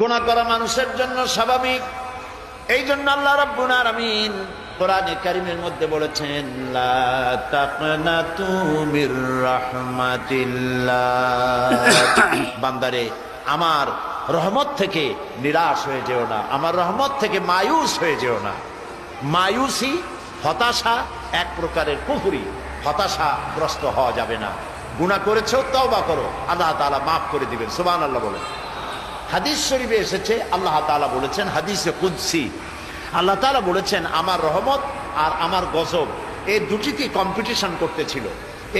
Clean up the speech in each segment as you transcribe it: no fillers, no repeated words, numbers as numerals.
গুনাহ করা মানুষের জন্য স্বাভাবিক। এই জন্য আল্লাহ রাব্বুল আলামিন কোরআনে কারীমের মধ্যে বলেছেন, লা তাকনাতু মির রাহমাতিল্লাহ, বান্দারে আমার রহমত থেকে নিরাশ হয়ে যেও না, আমার রহমত থেকে মায়ুস হয়ে যেও না। মায়ুসি, হতাশা এক প্রকারের কুফরি, হতাশাগ্রস্ত হওয়া যাবে না। গুনাহ করেছো, তওবা করো, আল্লাহ তাআলা মাফ করে দিবেন। সুবহানাল্লাহ বলেন। হাদিস শরীফে এসেছে, আল্লাহ তাআলা বলেছেন, হাদিসে কুদসি আল্লাহ তাআলা বলেছেন, আমার রহমত আর আমার গজব এই দুটিতে কম্পিটিশন করতেছিল।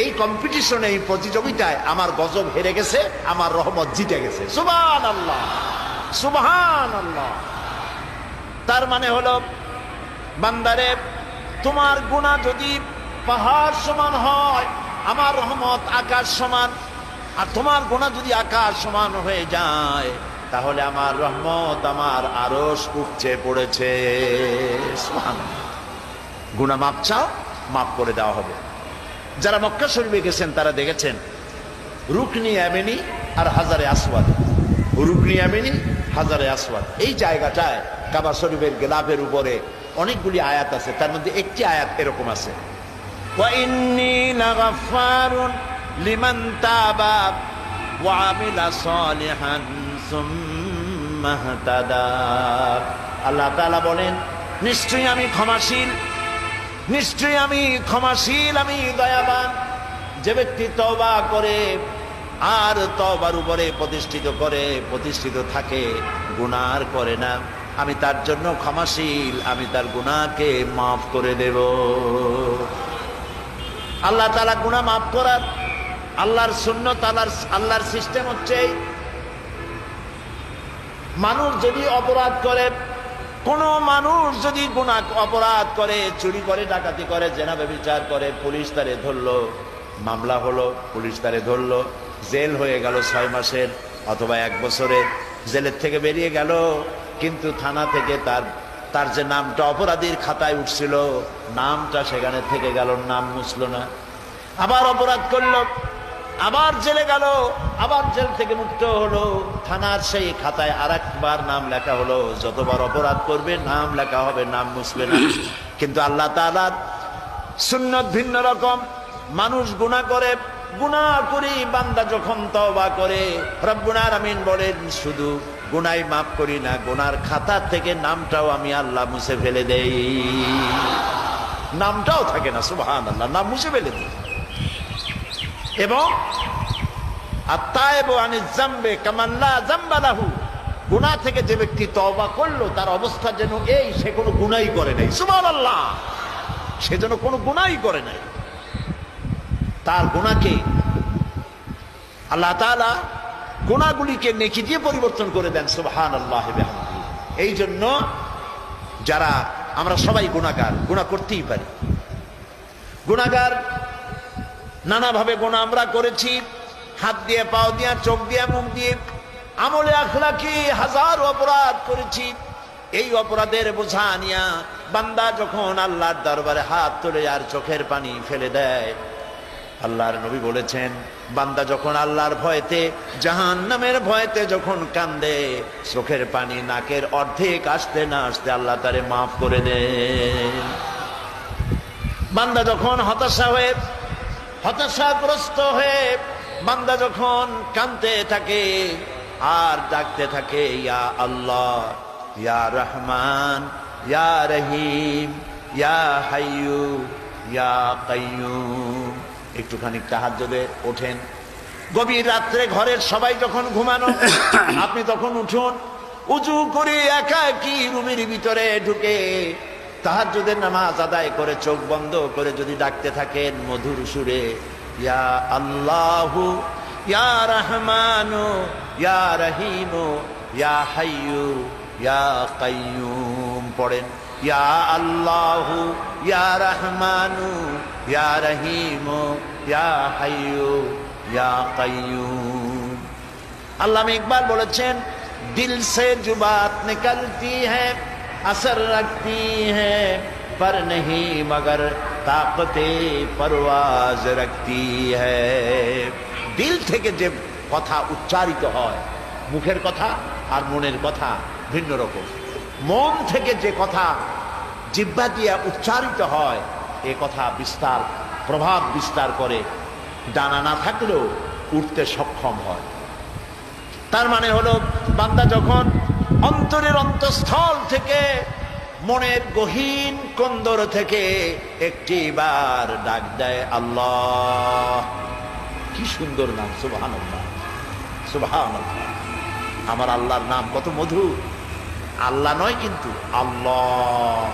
এই কম্পিটিশনে, এই প্রতিযোগিতায় আমার গজব হেরে গেছে, আমার রহমত জিতে গেছে। সুবহানাল্লাহ, সুবহানাল্লাহ। তার মানে হলো, বান্দারে তোমার গুনাহ যদি পাহাড় সমান হয়, আমার রহমত আকাশ সমান। আর তোমার গুনাহ যদি আকাশ সমান হয়ে যায়, তাহলে আমার রহমত আমার আরশ উপচে পড়েছে। সুবহানাল্লাহ। গুনাহ মাপ চাও, মাফ করে দেওয়া হবে। যারা মক্কা শরীফে গেছেন তারা দেখেছেন রুকনি ইয়ামানি আর হাজারে আসওয়াদ, রুকনি ইয়ামানি হাজারে আসওয়াদ, এই জায়গাটায় কাবা শরীফের গিলাফের উপরে অনেকগুলি আয়াত আছে। তার মধ্যে একটি আয়াত এরকম আছে, ওয়া ইন্নী লাগাফফারুন লিমান তাবা ওয়া আমিলা সালিহান সুম্মা ইহতাদা। আল্লাহ তাআলা বলেন, নিশ্চয়ই আমি ক্ষমাশীল, নিশ্চয়ই আমি ক্ষমাশীল, আমি দয়াবান। যে ব্যক্তি তওবা করে আর তওবার উপরে প্রতিষ্ঠিত থাকে, গুনাহ করে না, আমি তার জন্য ক্ষমাশীল, আমি তার গুনাহকে মাফ করে দেব। আল্লাহ তাআলা গুনাহ মাফ করার আল্লাহর সুন্নাত, আল্লাহর সিস্টেম হচ্ছে, মানুষ যদি অপরাধ করে, কোন মানুষ যদি গুনাহ অপরাধ করে, চুরি করে, ডাকাতি করে, জেনা ব্যভিচার করে, পুলিশ তারে ধরলো, মামলা হলো, পুলিশ তারে ধরলো, জেল হয়ে গেল 6 মাসের অথবা 1 বছরের, জেলের থেকে বেরিয়ে গেল, কিন্তু থানা থেকে তার যে নামটা অপরাধীর খাতায় উঠছিল, নামটা সেখানে থেকে গেল, নাম মুছল না। আবার অপরাধ করলো, আবার জেলে গেল, আবার জেল থেকে মুক্ত হলো, থানার সেই খাতায় আরেকবার নাম লেখা হলো। যতবার অপরাধ করবে নাম লেখা হবে, নাম মুছবে না। কিন্তু আল্লাহ তাআলার সুন্নাত ভিন্ন রকম। মানুষ গুনাহ করে, গুনাহ করি বান্দা যখন তওবা করে, রব্বুল আলামিন বলেন, শুধু গুনাহই মাফ করি না, গুনার খাতা থেকে নামটাও আমি আল্লাহ মুছে ফেলে দেই, নামটাও থাকে না। সুবহানাল্লাহ, নাম মুছে ফেলে দেই। এবং আত-তায়েবু আনিজ যামবি কামান লা যামবা লাহু, গুনাহ থেকে যে ব্যক্তি তওবা করলো, তার অবস্থা যেন এই সে কোনো গুনাহই করে নাই। সুবহানাল্লাহ, সে যেন কোনো গুনাহই করে নাই। তার গুনাহকে আল্লাহ তাআলা, গুনাহগুলিকে নেকি দিয়ে পরিবর্তন করে দেন। সুবহানাল্লাহ বিহামদিহি। এই জন্য যারা আমরা সবাই গুনাহগার, গুনাহ করতেই পারি, গুনাহগার, নানাভাবে গুনাহ আমরা করেছি, হাত দিয়ে, পাও দিয়ে, চোখ দিয়ে, মুখ দিয়ে, আমলে আখলাকি হাজার অপরাধ করেছি। এই অপরাধের বোঝা নিয়া বান্দা যখন আল্লাহর দরবারে হাত তোলে আর চোখের পানি ফেলে দেয়, আল্লাহর নবী বলেছেন, বান্দা যখন আল্লাহর ভয়তে, জাহান্নামের ভয়তে যখন কান্দে, চোখের পানি নাকের অর্ধেক আসতে না আসতে আল্লাহ তারে মাফ করে দেন। বান্দা যখন হতাশাগ্রস্ত হয়ে বান্দা যখন কাঁদতে থাকে আর ডাকতে থাকে, ইয়া আল্লাহ, ইয়া রহমান, ইয়া রহিম, ইয়া হাইয়ু, ইয়া কাইয়ুম, একটুখানি তাহাজ্জুদে ওঠেন, গভীর রাত্রে ঘরের সবাই যখন ঘুমানো, আপনি তখন উঠুন, উজু করে একাকী রুমের ভিতরে ঢুকে তাহাজ্জুদের নামাজ আদায় করে চোখ বন্ধ করে যদি ডাকতে থাকেন মধুর সুরে, ইয়া আল্লাহু, ইয়া রহমানু, ইয়া রহিমু, ইয়া হাইয়ু, ইয়া কাইয়ুম পড়েন, ইয়া আল্লাহু, ইয়া রহমানু, ইয়া রহিমু, ইয়া হাইয়ু, ইয়া কাইয়ুম। আল্লামা ইকবাল বলেছেন, দিল সে जो बात निकलती है असर रखती है पर नहीं मगर ताकते परवाज रखती है। दिल থেকে যে কথা উচ্চারিত হয়, মুখের কথা আর মনের কথা ভিন্ন রকম। মন থেকে যে কথা জিহ্বা দিয়ে উচ্চারিত হয় এ কথা বিস্তার প্রভাব বিস্তার করে, ডানা না থাকলেও উঠতে সক্ষম হয়। তার মানে হলো বান্দা যখন অন্তরের অন্তঃস্থল থেকে মনের গহীন কন্দর থেকে একটি বার ডাক দেয় আল্লাহ, কি সুন্দর নাম, সুবহানাল্লাহ সুবহানাল্লাহ। আমার আল্লাহর নাম কত মধুর। আল্লাহ নয় কিন্তু আল্লাহ।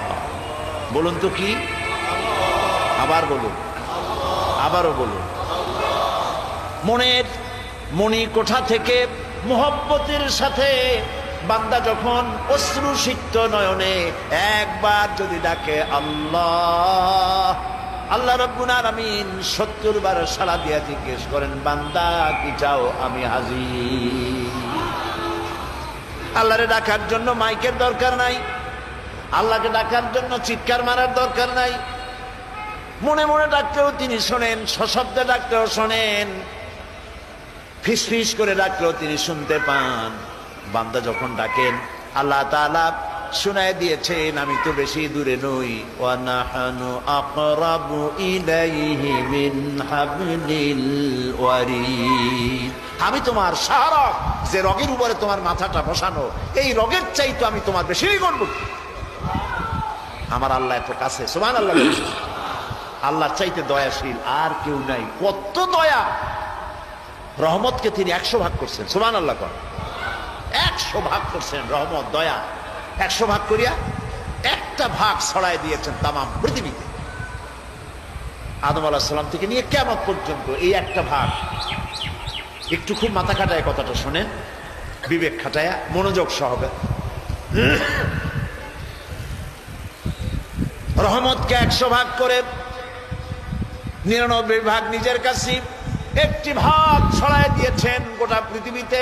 বলুন তো কি? আবার বলুন, আবারও বলুন। মনের মণিকোঠা থেকে মুহাব্বতের সাথে বান্দা যখন অশ্রুসিক্ত নয়নে একবার যদি ডাকে আল্লাহ, আল্লাহ রাব্বুল আলামিন ৭০ বার সাড়া দিয়া জিজ্ঞেস করেন বান্দা কি চাও, আমি হাজির। আল্লাহরে ডাকার জন্য মাইকের দরকার নাই, আল্লাহকে ডাকার জন্য চিৎকার মারার দরকার নাই। মনে মনে ডাকতেও তিনি শোনেন, সশব্দে ডাকতেও শোনেন, ফিসফিস করে ডাকলেও তিনি শুনতে পান। বান্দা যখন ডাকেন আল্লাহ তাআলা শুনায় দিয়েছেন আমি তো বেশি দূরে নই, ওয়া নাহনু আকরাবু ইলাইহি মিন হাবলিল ওয়ারিদ। আমি তোমার শাহরগ, যে রগের উপরে তোমার মাথাটা বসানো, এই রগের চাইতে আমি তোমার বেশি গর্ববোধ। আমার আল্লাহ এত কাছে, সুবহানাল্লাহ। আল্লাহর চাইতে দয়াশীল আর কেউ নাই। কত দয়া! রহমতকে তিনি ১০০ ভাগ করছেন, সুবহানাল্লাহ। ১০০ ভাগ করছেন রহমত, দয়া। ১০০ ভাগ করিয়া একটা ভাগ ছড়ায় দিয়েছেন তামাম পৃথিবীতে। আদম আলাইহিস সালাম থেকে নিয়ে কিয়ামত পর্যন্ত এই একটা ভাগ। একটু খুব মাথা খাটায় কথাটা শোনেন, বিবেক খাটায়া, মনোযোগ সহকারে। রহমতকে ১০০ ভাগ করে ৯৯ ভাগ নিজের কাছে, একটি ভাগ ছড়ায় দিয়েছেন গোটা পৃথিবীতে।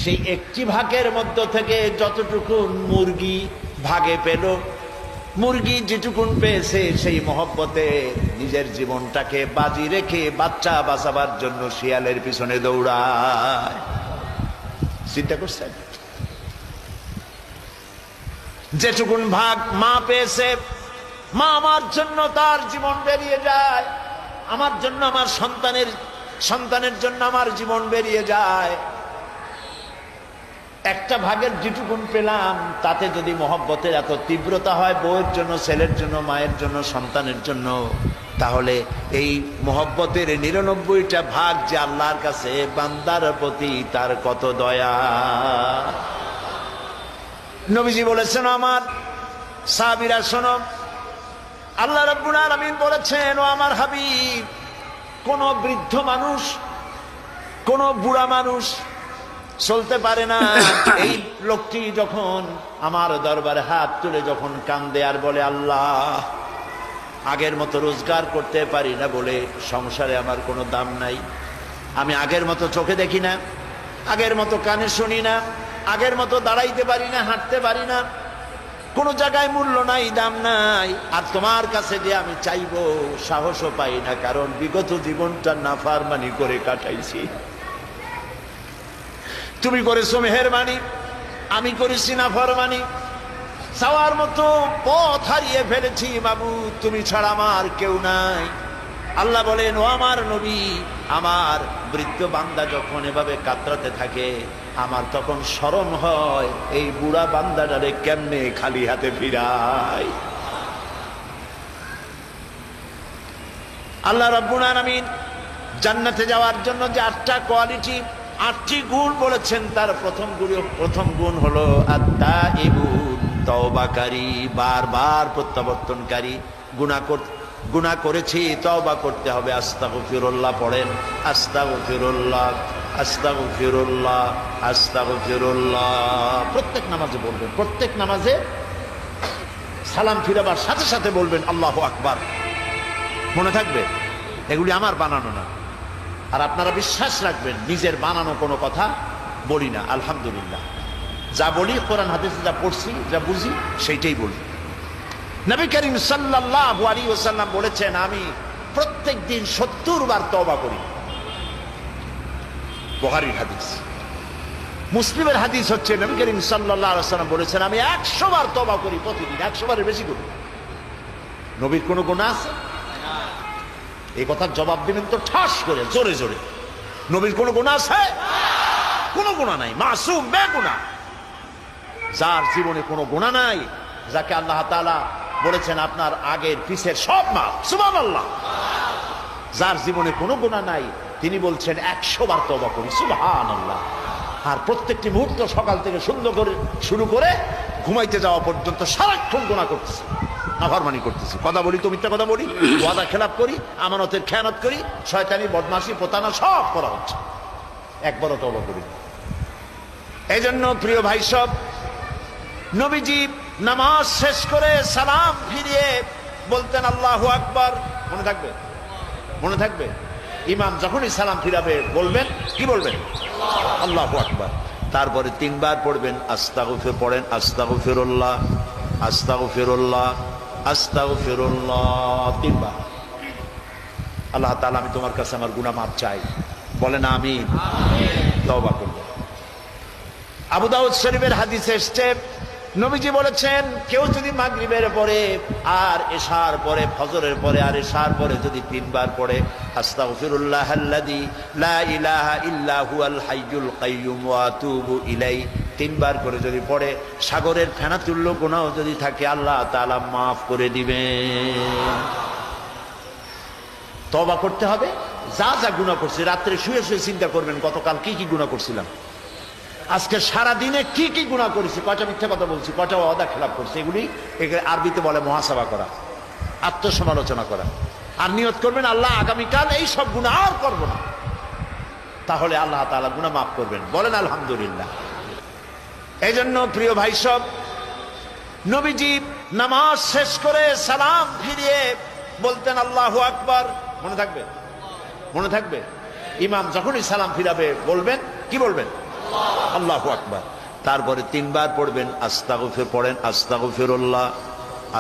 সেই একটি ভাগের মধ্য থেকে যতটুকুন মুরগি ভাগে পেল, মুরগি যেটুকুন পেয়েছে সেই মহব্বতে নিজের জীবনটাকে বাজি রেখে বাচ্চা বাঁচাবার জন্য শিয়ালের পিছনে দৌড়ায়। চিন্তা করছেন? যেটুকুন ভাগ মা পেয়েছে, মা আমার জন্য তার জীবন বেরিয়ে যায়, আমার জন্য, আমার সন্তানের জন্য আমার জীবন বেরিয়ে যায়। একটা ভাগের যেটুকুন পেলাম তাতে যদি মহব্বতের এত তীব্রতা হয় বউয়ের জন্য, ছেলের জন্য, মায়ের জন্য, সন্তানের জন্য, তাহলে এই মহব্বতের ৯৯টা ভাগ যে আল্লাহর কাছে বান্দার প্রতি তার কত দয়া। নবীজি বলেছেন আমার সাহাবীরা শোনো, আল্লাহ রাব্বুল আলামিন বলেছেন ও আমার হাবিব, কোন বৃদ্ধ মানুষ, কোন বুড়া মানুষ চলতে পারে না। এই লোকটি যখন আমার দরবারে হাত তুলে যখন কান্দে আর বলে আল্লাহ, আগের মতো রোজগার করতে পারি না বলে সংসারে আমার কোনো দাম নাই, আমি আগের মতো চোখে দেখি না, আগের মতো কানে শুনি না, আগের মতো দাঁড়াইতে পারি না, হাঁটতে পারি না, কোনো জায়গায় মূল্য নাই, দাম নাই, আর তোমার কাছে যে আমি চাইবো সাহসও পাই না, কারণ বিগত জীবনটা নাফরমানি করে কাটাইছি। তুমি করেছো মেহেরবানি, আমি করেছি নাফরমানি, চাওয়ার মতো পথ হারিয়ে ফেলেছি মাবুদ, তুমি ছাড়া আমার কেউ নাই। আল্লাহ বলেন ও আমার নবী, আমার বৃদ্ধ বান্দা যখন এভাবে কাতরাতে থাকে আমার তখন শরম হয় এই বুড়া বান্দাটারে কেমনে খালি হাতে ফিরাই। আল্লাহ রাব্বুল আলামিন জান্নাতে যাওয়ার জন্য যে ৮টা কোয়ালিটি, ৮টি গুণ বলেছেন, তার প্রথম গুণ হলো আত-তাইবুন, তওবাকারী, বারবার প্রত্যাবর্তনকারী। গুনাহ করেছি, তওবা করতে হবে, আস্তাগফিরুল্লাহ পড়েন, আস্তাগফিরুল্লাহ আস্তাগফিরুল্লাহ আস্তাগফিরুল্লাহ। প্রত্যেক নামাজে বলবেন, প্রত্যেক নামাজে সালাম ফিরাবার সাথে সাথে বলবেন আল্লাহু আকবার। মনে থাকবে এগুলি আমার বানানো না, আর আপনারা বিশ্বাস রাখবেন নিজের বানানো কোনো কথা বলি না। আলহামদুলিল্লাহ, যা বলি কোরআন হাদিসে যা পড়ছি, যা বুঝি সেইটাই বলি। নবী করিম সাল্লাল্লাহু আলাইহি ওয়াসাল্লাম বলেছেন আমি প্রত্যেক দিন ৭০ বার তওবা করি। বুখারীর হাদিস। মুসলিমের হাদিস হচ্ছে নবী করিম সাল্লাল্লাহু আলাইহি ওয়াসাল্লাম বলেছেন, আমি 100 বার তওবা করি প্রতিদিন, 100 বারের বেশি করি। নবীর কোনো গুনাহ আছে? এই কথার জবাব দিবেন তো ঠাস করে, জোরে জোরে। নবীর কোনো গুনাহ আছে? কোনো গুনাহ নাই, মাসুম, বেগুনাহ। যার জীবনে কোনো গুনাহ নাই, যাকে আল্লাহ তাআলা বলেছেন আপনার আগের পিছের সব মাফ, সুবহানাল্লাহ। যার জীবনে কোনো গুনাহ নাই, তিনি বলছেন 100 বার তওবা করি, সুবহানাল্লাহ। আর প্রত্যেকটি মুহূর্ত সকাল থেকে সুন্দর করে শুরু করে ঘুমাইতে যাওয়া পর্যন্ত সারাক্ষণ গুনাহ করতেছি, নাফরমানি করতেছি। কথা বলি তো মিথ্যা কথা বলি, ওয়াদা খেলাপ করি, আমানতের খেয়ানত করি, শয়তানি, বদমাশি, প্রতারণা সব করা হচ্ছে, একবারও তওবা করি। এই জন্য প্রিয় ভাই সব, নবীজি নামাজ শেষ করে সালাম ফিরিয়ে বলতেন আল্লাহু আকবার। মনে থাকবে? মনে থাকবে? ইমাম যখনই সালাম ফিরাবে বলবেন, কি বলবেন? আল্লাহু আকবার। তারপরে 3 বার পড়বেন আস্তাগফির, পড়েন আস্তাগফিরুল্লাহ, আস্তাগফিরুল্লাহ, আস্তাগফিরুল্লাহ 3 বার। আল্লাহ তাআলা, আমি তোমার কাছে আমার গুনাহ মাফ চাই, বলেন আমিন। তওবা করবেন। আবু দাউদ শরীফের হাদিসে এসেছে, নবীজি বলেছেন, কেউ যদি মাগরিবের পরে আর এশার পরে, ফজরের পরে আর এশার পরে যদি 3 বার পড়ে আস্তাগফিরুল্লাহাল্লাযী লা ইলাহা ইল্লা হুয়াল হাইয়ুল কাইয়্যুম ওয়া আতুবু ইলাইহি, 3 বার করে যদি পড়ে, সাগরের ফেনা তুল্য গুনাহ যদি থাকে আল্লাহ তাআলা মাফ করে দিবেন। তওবা করতে হবে। যা যা গুনাহ করছি, রাত্রে শুয়ে শুয়ে চিন্তা করবেন গতকাল কি কি গুনাহ করছিলাম, আজকে সারা দিনে কি কি গুনাহ করেছি, কয়টা মিথ্যা কথা বলছি, কয়টা ওয়াদা খেলাপ করছি, এগুলি আরবিতে বলে মুহাসাবা করা, আত্মসমালোচনা করা। আর নিয়ত করবেন আল্লাহ আগামীকাল এই সব গুনাহ আর করব না, তাহলে আল্লাহ তাআলা গুনাহ মাফ করবেন, বলেন আলহামদুলিল্লাহ। এই জন্য প্রিয় ভাই সব, নবীজি নামাজ শেষ করে সালাম ফিরিয়ে বলতেন আল্লাহু আকবার। মনে থাকবে? মনে থাকবে? ইমাম যখনই সালাম ফিরাবে বলবেন, কি বলবেন? আল্লাহু আকবার। তারপরে 3 বার পড়বেন আস্তাগফির, পড়েন আস্তাগফিরুল্লাহ,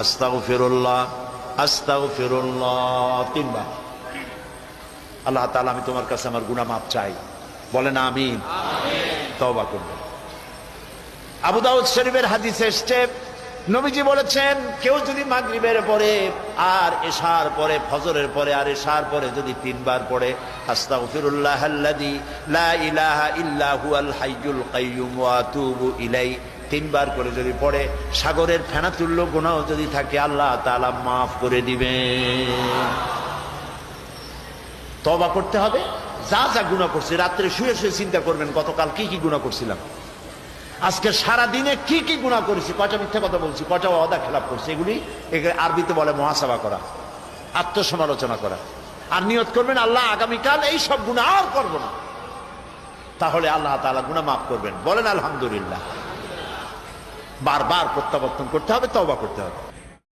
আস্তাগফিরুল্লাহ, আস্তাগফিরুল্লাহ 3 বার। আল্লাহ তাআলা, আমি তোমার কাছে আমার গুনাহ মাফ চাই, বলেন আমিন। তওবা করবেন। আবু দাউদ শরীফের হাদিসে এসেছে, নবীজি বলেছেন, কেউ যদি মাগরিবের পরে আর এশার পরে, ফজরের পরে আর এশার পরে যদি 3 বার পড়ে আস্তাগফিরুল্লাহাল্লাযী লা ইলাহা ইল্লা হুয়াল হাইয়ুল কাইয়্যুম ওয়া আতুবু ইলাইহি, 3 বার করে যদি পড়ে, সাগরের ফেনা তুল্য গুনাহ যদি থাকে আল্লাহ তাআলা মাফ করে দিবেন। তওবা করতে হবে। যা যা গুনাহ করছি, রাত্রে শুয়ে শুয়ে চিন্তা করবেন গতকাল কি কি গুনাহ করছিলাম, আজকে সারা দিনে কি কি গুনাহ করেছি, কয়টা মিথ্যা কথা বলছি, কয়টা ওয়াদা খেলাপ করছি, এগুলি আরবিতে বলে মুহাসাবা করা, আত্মসমালোচনা করা। আর নিয়ত করবেন আল্লাহ আগামীকাল এই সব গুনাহ আর করব না, তাহলে আল্লাহ তাআলা গুনাহ মাফ করবেন, বলেন আলহামদুলিল্লাহ। বারবার প্রত্যাবর্তন করতে হবে, তওবা করতে হবে।